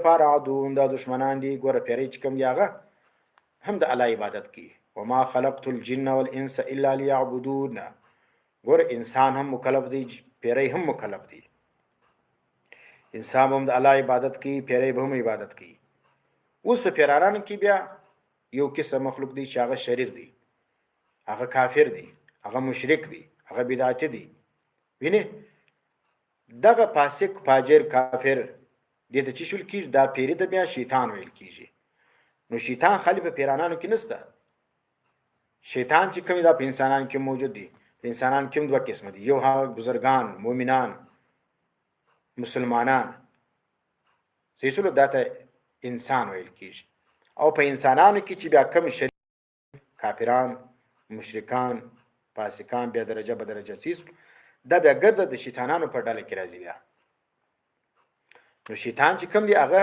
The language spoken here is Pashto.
لپاره عدوون دا دشمنان دي. ګوره پیری چې کوم دي هغه هم د الله عبادت کوي. وما خلقت الجن والانس الا ليعبدون. ګوره انسان هم مکلف دی، پیری هم مکلف دی. انسان هم د الله عبادت کوي، پیری به هم عبادت کوي. اوس په پیرارانو کې بیا یو قسم مخلوق دی چې هغه شریر دی، هغه کافر دی، هغه مشرک دی، هغه بدعتي دی. ویني دغه فاسق فاجر کافر دې ته چې شول کېږي دا پیری ته بیا شیطان ویل کېږي. نو شیطان خالی په پیرانانو کې نشته. شیطان چې کوم دا په انسانانو کې موجود دی. په انسانانو کې هم دوه قسمه دي، یو هغه بزرگان مؤمنان مسلمانان سیسلو دا ته انسان ویل کېږي. او په انسانانو کې چې بیا کم شرک کافران مشرکان فاسقان بیا درجه به درجه سیسلو دا بیا ګرده د شیطانانو په ډله کې راځي. بیا نو شیطان چې کوم دی هغه